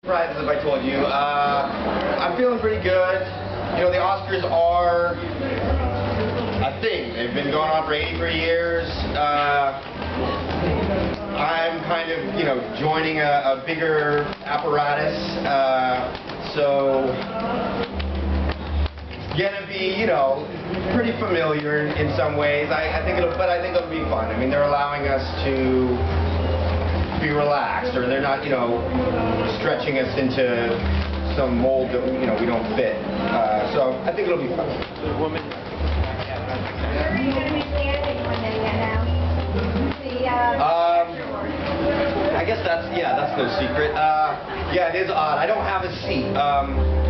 Surprised if I told you. I'm feeling pretty good. You know, the Oscars are a thing. They've been going on for 83 years. I'm kind of, you know, joining a bigger apparatus. So it's gonna be, you know, pretty familiar in some ways. I think it'll be fun. I mean, they're allowing us to be relaxed, or they're not, you know, stretching us into some mold that, you know, we don't fit. So I think it'll be fun. The woman. Are you going to be standing when they announce I guess that's no secret. Yeah, it is odd. I don't have a seat.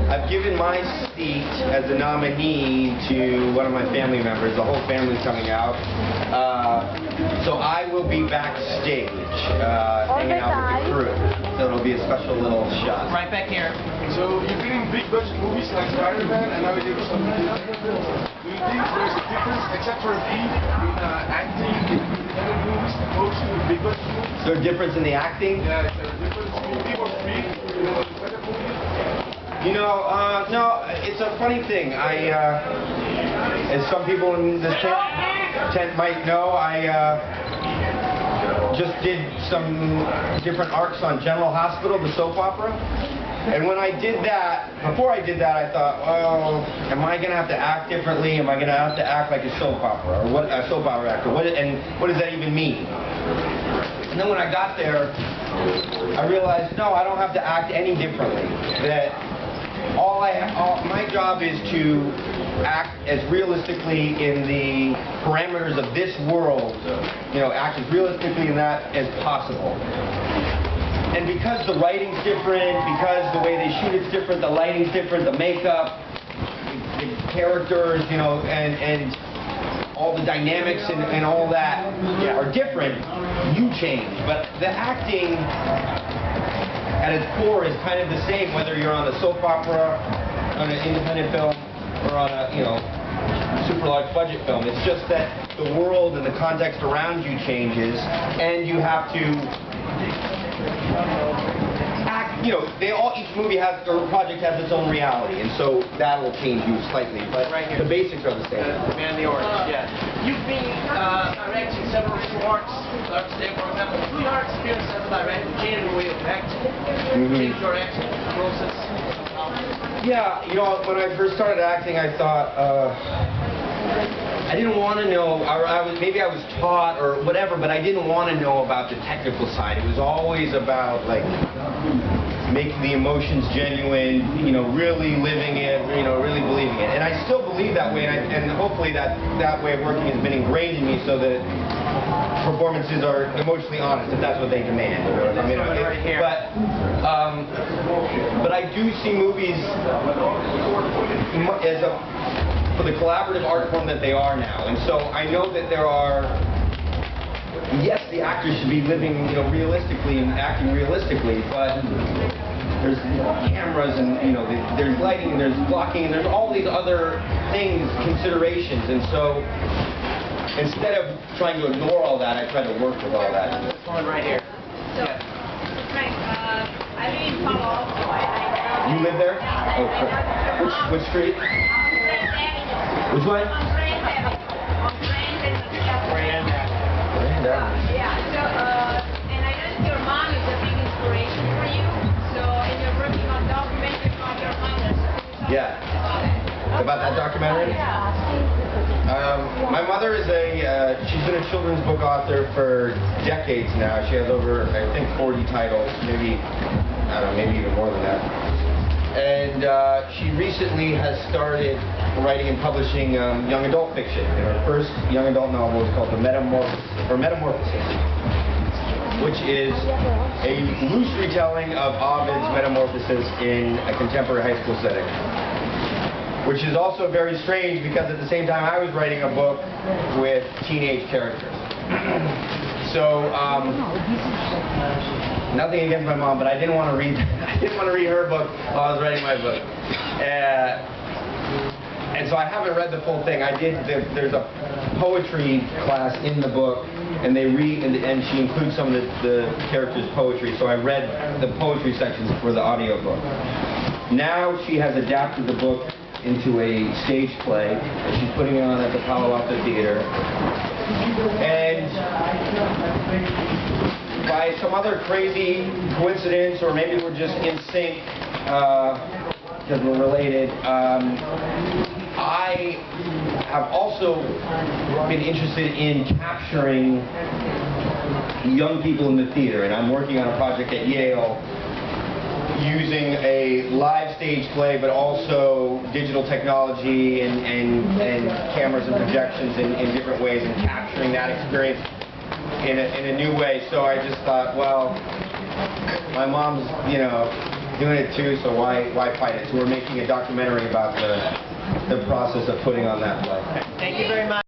I've given my seat as a nominee to one of my family members. The whole family's coming out. So I will be backstage, hanging out with the crew. So it'll be a special little shot. Right back here. So you've been in big budget movies like Spider-Man, and now you're doing something different. Do you think there's a difference, except for a fee, between acting in other movies opposed to big budget movies? Is there a difference in the acting? Yeah, is there a difference between fee or free, you know, in better movies? You know, no, it's a funny thing. As some people in this tent might know, I just did some different arcs on General Hospital, the soap opera. And when I did that, before I did that, I thought, well, am I going to have to act differently? Am I going to have to act like a soap opera, or what, a soap opera actor? And what does that even mean? And then when I got there, I realized, no, I don't have to act any differently. That my job is to act as realistically in the parameters of this world, you know, act as realistically in that as possible. And because the writing's different, because the way they shoot it's different, the lighting's different, the makeup, the characters, you know, and all the dynamics and all that are different, you change. But the acting at its core is kind of the same, whether you're on a soap opera, on an independent film, or on a, you know, super large budget film. It's just that the world and the context around you changes, and you have to act, you know, each movie has, or project has its own reality, and so that will change you slightly, but the basics are the same. Man in the Orange, yeah. You've been directing several arcs, today, for example, through your experience as a director, changed the way of acting, changed your acting process. Yeah, you know, when I first started acting, I thought, I didn't want to know, maybe I was taught or whatever, but I didn't want to know about the technical side. It was always about, like, making the emotions genuine, you know, really living it, you know, really believing it. And I still believe that way, and hopefully that way of working has been ingrained in me so that performances are emotionally honest, if that's what they demand. You know what I mean? But I do see movies as for the collaborative art form that they are now. And so I know that there are, yes, the actors should be living, you know, realistically and acting realistically, but there's cameras and, you know, there's lighting and there's blocking and there's all these other things, considerations. And so instead of trying to ignore all that, I try to work with all that. This one right here. So, Frank, I live in Palo Alto. You live there? Oh, cool. Which street? Which one? Grand Avenue. Yeah, so, and I know your mom is a big inspiration for you, so, and you're working on documentary about your mother. Yeah. About that documentary? My mother is she's been a children's book author for decades now. She has over, I think, 40 titles, maybe, I don't know, maybe even more than that. And she recently has started writing and publishing young adult fiction. And her first young adult novel is called Metamorphosis, which is a loose retelling of Ovid's Metamorphosis in a contemporary high school setting. Which is also very strange because at the same time I was writing a book with teenage characters. So, nothing against my mom, but I didn't want to read her book while I was writing my book. And so I haven't read the full thing. There's a poetry class in the book, and they read, and she includes some of the characters' poetry. So I read the poetry sections for the audiobook. Now she has adapted the book into a stage play that she's putting on at the Palo Alto Theater. And by some other crazy coincidence, or maybe we're just in sync because we're related, I have also been interested in capturing young people in the theater, and I'm working on a project at Yale using a live stage play, but also digital technology and cameras and projections in different ways, and capturing that experience in a new way. So I just thought, well, my mom's, you know, doing it too, so why fight it? So we're making a documentary about the process of putting on that play. Thank you very much.